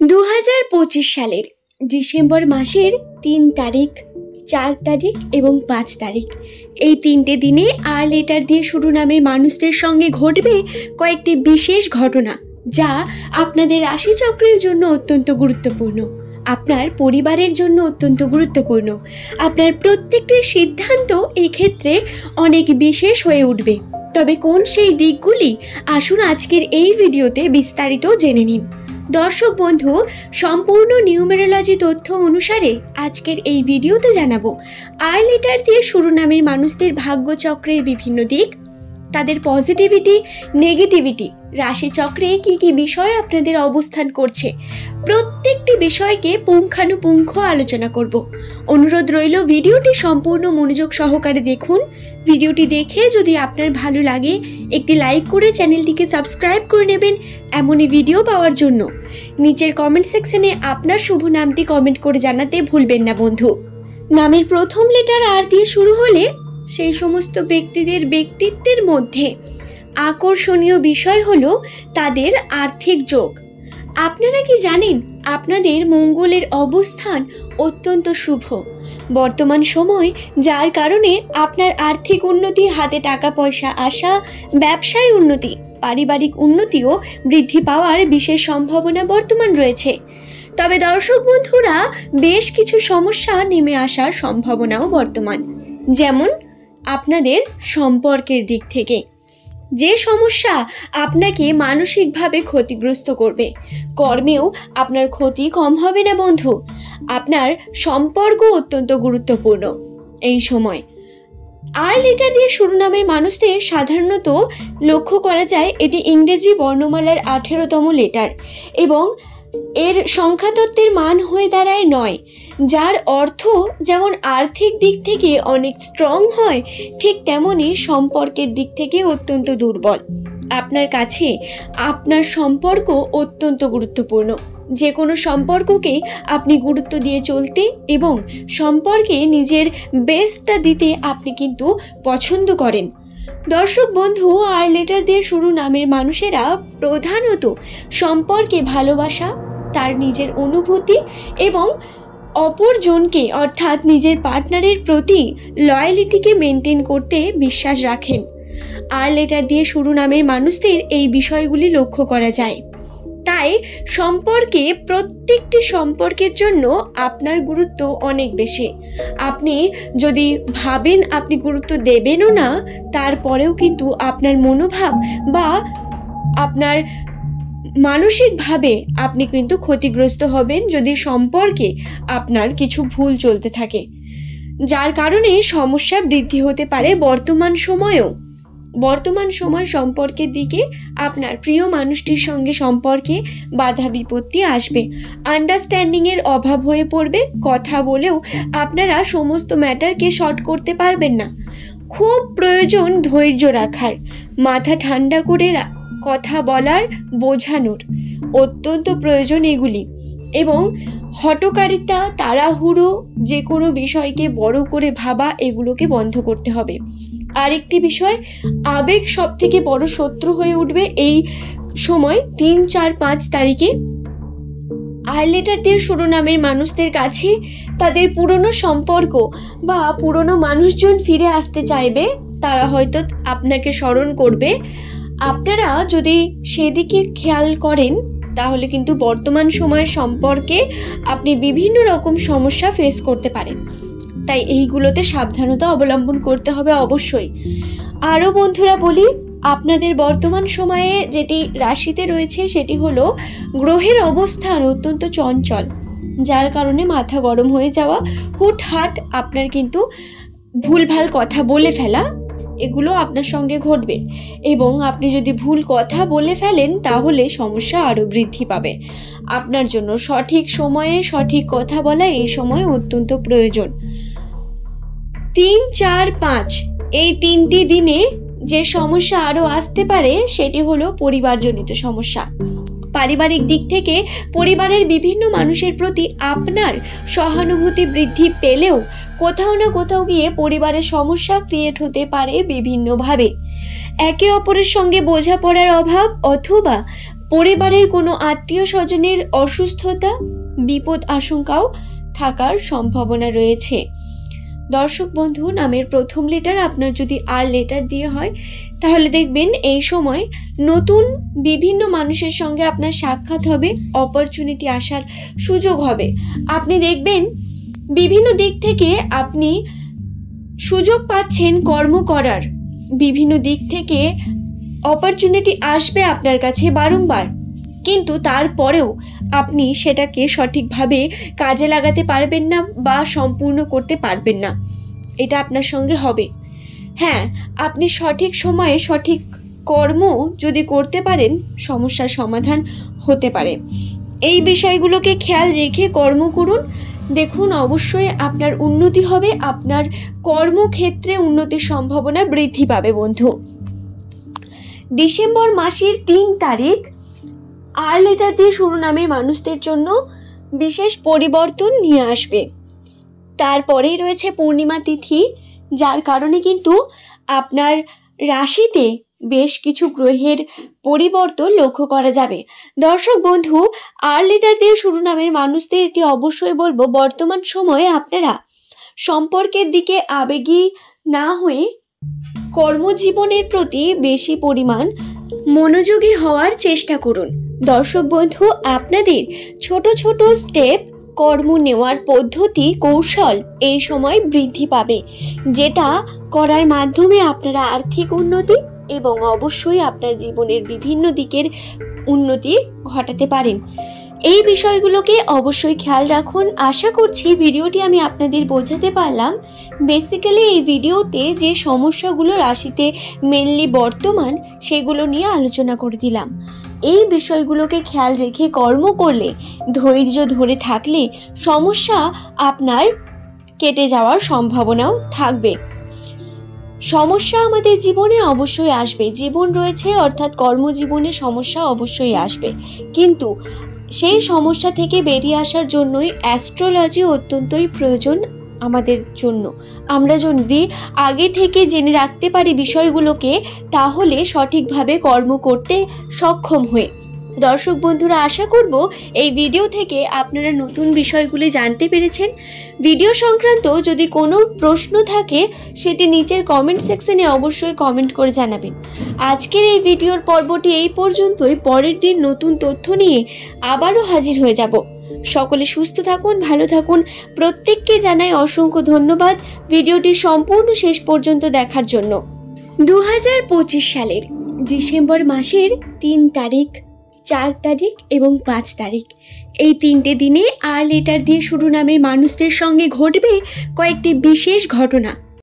2025 সালের ডিসেম্বর মাসের 3 তারিখ, 4 তারিখ এবং 5 তারিখ এই 3টে দিনে আর লেটার দিয়ে শুরু নামের মানুষদের সঙ্গে ঘটবে কয়েকটি বিশেষ ঘটনা, যা আপনাদের রাশিচক্রের জন্য অত্যন্ত গুরুত্বপূর্ণ, আপনার পরিবারের জন্য অত্যন্ত গুরুত্বপূর্ণ। আপনার প্রত্যেকটি সিদ্ধান্ত এই ক্ষেত্রে অনেক বিশেষ হয়ে উঠবে। তবে কোন সেই দিকগুলি, আসুন আজকের এই ভিডিওতে বিস্তারিত জেনে নিন। দর্শক বন্ধু, সম্পূর্ণ নিউমেরোলজি তথ্য অনুসারে আজকের এই ভিডিওতে জানাবো আর লেটার দিয়ে শুরু নামের মানুষদের ভাগ্যচক্রের বিভিন্ন দিক, তাদের পজিটিভিটি, নেগেটিভিটি, রাশিচক্রে কি কি বিষয় আপনাদের অবস্থান করছে, প্রত্যেকটি বিষয়কে পুঙ্খানুপুঙ্খ আলোচনা করব। অনুরোধ রইল ভিডিওটি সম্পূর্ণ মনোযোগ সহকারে দেখুন। ভিডিওটি দেখে যদি আপনার ভালো লাগে একটি লাইক করে চ্যানেলটিকে সাবস্ক্রাইব করে নেবেন এমনই ভিডিও পাওয়ার জন্য। নিচের কমেন্ট সেকশনে আপনার শুভ নামটি কমেন্ট করে জানাতে ভুলবেন না বন্ধু। নামের প্রথম লেটার আর দিয়ে শুরু হলে সেই সমস্ত ব্যক্তিদের ব্যক্তিত্বের মধ্যে আকর্ষণীয় বিষয় হলো তাদের আর্থিক যোগ। আপনারা কি জানেন আপনাদের মঙ্গলের অবস্থান অত্যন্ত শুভ বর্তমান সময়, যার কারণে আপনার আর্থিক উন্নতি, হাতে টাকা পয়সা আসা, ব্যবসায় উন্নতি, পারিবারিক উন্নতিও বৃদ্ধি পাওয়ার বিশেষ সম্ভাবনা বর্তমান রয়েছে। তবে দর্শক বন্ধুরা, বেশ কিছু সমস্যা নেমে আসার সম্ভাবনাও বর্তমান, যেমন আপনাদের সম্পর্কের দিক থেকে যে সমস্যা আপনাকে মানসিকভাবে ক্ষতিগ্রস্ত করবে। কর্মেও আপনার ক্ষতি কম হবে না বন্ধু। আপনার সম্পর্ক অত্যন্ত গুরুত্বপূর্ণ এই সময়। আর লেটার দিয়ে শুরু নামের মানুষদের সাধারণত লক্ষ্য করা যায় এটি ইংরেজি বর্ণমালার 18তম লেটার এবং এর সংখ্যাতত্ত্বের মান হয়ে দাঁড়ায় 9, যার অর্থ যেমন আর্থিক দিক থেকে অনেক স্ট্রং হয়, ঠিক তেমনই সম্পর্কের দিক থেকে অত্যন্ত দুর্বল। আপনার কাছে আপনার সম্পর্ক অত্যন্ত গুরুত্বপূর্ণ। যে কোনো সম্পর্ককে আপনি গুরুত্ব দিয়ে চলতে এবং সম্পর্কে নিজের বেস্টটা দিতে আপনি কিন্তু পছন্দ করেন। দর্শক বন্ধু, আর লেটার দিয়ে শুরু নামের মানুষেরা প্রধানত সম্পর্কে ভালোবাসা, তার নিজের অনুভূতি এবং অপরজনকে অর্থাৎ নিজের পার্টনারের প্রতি লয়ালিটিকে মেনটেন করতে বিশ্বাস রাখেন। আর লেটার দিয়ে শুরু নামের মানুষদের এই বিষয়গুলি লক্ষ্য করা যায়। তাই সম্পর্কে, প্রত্যেকটি সম্পর্কের জন্য আপনার গুরুত্ব অনেক বেশি। আপনি যদি ভাবেন আপনি গুরুত্ব দেবেনও না, তারপরেও কিন্তু আপনার মনোভাব বা আপনার মানসিকভাবে আপনি কিন্তু ক্ষতিগ্রস্ত হবেন যদি সম্পর্কে আপনার কিছু ভুল চলতে থাকে, যার কারণে সমস্যা বৃদ্ধি হতে পারে বর্তমান সময়েও। বর্তমান সময় সম্পর্কের দিকে আপনার প্রিয় মানুষটির সঙ্গে সম্পর্কে বাধা বিপত্তি আসবে, আন্ডারস্ট্যান্ডিংয়ের অভাব হয়ে পড়বে। কথা বলেও আপনারা সমস্ত ম্যাটারকে শর্ট করতে পারবেন না। খুব প্রয়োজন ধৈর্য রাখার, মাথা ঠান্ডা করে কথা বলার, বোঝানোর অত্যন্ত প্রয়োজন এগুলি। এবং হঠকারিতা, তাড়াহুড়ো, যে কোনো বিষয়কে বড় করে ভাবা, এগুলোকে বন্ধ করতে হবে। আরেকটি বিষয়, আবেগ সব থেকে বড় শত্রু হয়ে উঠবে এই সময় 3, 4, 5 তারিখে। আর লেটার দিয়ে শুরু নামের মানুষদের কাছে তাদের পুরনো সম্পর্ক বা পুরনো মানুষজন ফিরে আসতে চাইবে। তারা হয়তো আপনাকে স্মরণ করবে। আপনারা যদি সেদিকে খেয়াল করেন তাহলে কিন্তু বর্তমান সময়ের সম্পর্কে আপনি বিভিন্ন রকম সমস্যা ফেস করতে পারেন। তাই এইগুলোতে সাবধানতা অবলম্বন করতে হবে অবশ্যই। আরও বন্ধুরা বলি, আপনাদের বর্তমান সময়ে যেটি রাশিতে রয়েছে সেটি হলো গ্রহের অবস্থান অত্যন্ত চঞ্চল, যার কারণে মাথা গরম হয়ে যাওয়া, হুটহাট আপনার কিন্তু ভুলভাল কথা বলে ফেলা, এগুলো আপনার সঙ্গে ঘটবে। এবং আপনি যদি ভুল কথা বলে ফেলেন তাহলে সমস্যা আরও বৃদ্ধি পাবে। আপনার জন্য সঠিক সময়ে সঠিক কথা বলা এই সময় অত্যন্ত প্রয়োজন। 3, 4, 5 এই 3টি দিনে যে সমস্যা আরও আসতে পারে সেটি হলো পরিবারজনিত সমস্যা। পারিবারিক দিক থেকে পরিবারের বিভিন্ন মানুষের প্রতি আপনার সহানুভূতি বৃদ্ধি পেলেও কোথাও না কোথাও গিয়ে পরিবারের সমস্যা ক্রিয়েট হতে পারে বিভিন্নভাবে। একে অপরের সঙ্গে বোঝাপড়ার অভাব অথবা পরিবারের কোনো আত্মীয় স্বজনের অসুস্থতা, বিপদ আশঙ্কাও থাকার সম্ভাবনা রয়েছে। দর্শক বন্ধু, নামের প্রথম লেটার আপনার যদি আর লেটার দিয়ে হয় তাহলে দেখবেন এই সময় নতুন বিভিন্ন মানুষের সঙ্গে আপনার সাক্ষাৎ হবে, অপরচুনিটি আসার সুযোগ হবে। আপনি দেখবেন বিভিন্ন দিক থেকে আপনি সুযোগ পাচ্ছেন কর্ম করার, বিভিন্ন দিক থেকে অপরচুনিটি আসবে আপনার কাছে বারংবার, কিন্তু তারপরেও আপনি সেটাকে সঠিকভাবে কাজে লাগাতে পারবেন না বা সম্পূর্ণ করতে পারবেন না। এটা আপনার সঙ্গে হবে। হ্যাঁ, আপনি সঠিক সময়ে সঠিক কর্ম যদি করতে পারেন সমস্যার সমাধান হতে পারে। এই বিষয়গুলোকে খেয়াল রেখে কর্ম করুন, দেখুন অবশ্যই আপনার উন্নতি হবে, আপনার কর্মক্ষেত্রে উন্নতির সম্ভাবনা বৃদ্ধি পাবে বন্ধু। ডিসেম্বর মাসের 3 তারিখ আর লেটার দিয়ে শুরু নামের মানুষদের জন্য বিশেষ পরিবর্তন নিয়ে আসবে। তারপরেই রয়েছে পূর্ণিমা তিথি, যার কারণে কিন্তু আপনার রাশিতে বেশ কিছু গ্রহের পরিবর্তন লক্ষ্য করা যাবে। দর্শক বন্ধু, আর লেটার দিয়ে শুরু নামের মানুষদেরকে অবশ্যই বলবো, বর্তমান সময়ে আপনারা সম্পর্কের দিকে আবেগী না হয়ে কর্মজীবনের প্রতি বেশি পরিমাণ মনোযোগী হওয়ার চেষ্টা করুন। দর্শক বন্ধু, আপনাদের ছোট ছোট স্টেপ, কর্ম নেওয়ার পদ্ধতি, কৌশল এই সময় বৃদ্ধি পাবে, যেটা করার মাধ্যমে আপনারা আর্থিক উন্নতি এবং অবশ্যই আপনার জীবনের বিভিন্ন দিকের উন্নতি ঘটাতে পারেন। এই বিষয়গুলোকে অবশ্যই খেয়াল রাখুন। আশা করছি ভিডিওটি আমি আপনাদের বোঝাতে পারলাম। বেসিক্যালি এই ভিডিওতে যে সমস্যাগুলো রাশিতে মেনলি বর্তমান, সেগুলো নিয়ে আলোচনা করে দিলাম। এই বিষয়গুলোকে খেয়াল রেখে কর্ম করলে, ধৈর্য ধরে থাকলে সমস্যা আপনার কেটে যাওয়ার সম্ভাবনাও থাকবে। সমস্যা আমাদের জীবনে অবশ্যই আসবে, জীবন রয়েছে অর্থাৎ কর্মজীবনে সমস্যা অবশ্যই আসবে, কিন্তু সেই সমস্যা থেকে বেরিয়ে আসার জন্যই অ্যাস্ট্রোলজি অত্যন্তই প্রয়োজন আমাদের জন্য। আমরা যদি আগে থেকে জেনে রাখতে পারি বিষয়গুলোকে, তাহলে সঠিকভাবে কর্ম করতে সক্ষম হয়ে। দর্শক বন্ধুরা, আশা করব এই ভিডিও থেকে আপনারা নতুন বিষয়গুলি জানতে পেরেছেন। ভিডিও সংক্রান্ত যদি কোনো প্রশ্ন থাকে সেটি নিচের কমেন্ট সেকশনে অবশ্যই কমেন্ট করে জানাবেন। আজকের এই ভিডিওর পর্বটি এই পর্যন্তই। পরের দিন নতুন তথ্য নিয়ে আবারও হাজির হয়ে যাব। সকলে সুস্থ থাকুন, ভালো থাকুন। প্রত্যেককে জানাই অসংখ্য ধন্যবাদ ভিডিওটি সম্পূর্ণ শেষ পর্যন্ত দেখার জন্য। 2025 সালের ডিসেম্বর মাসের 3 তারিখ, 4 তারিখ এবং 5 তারিখ এই 3টে দিনে আর লেটার দিয়ে শুরু নামের মানুষদের সঙ্গে ঘটবে কয়েকটি বিশেষ ঘটনা।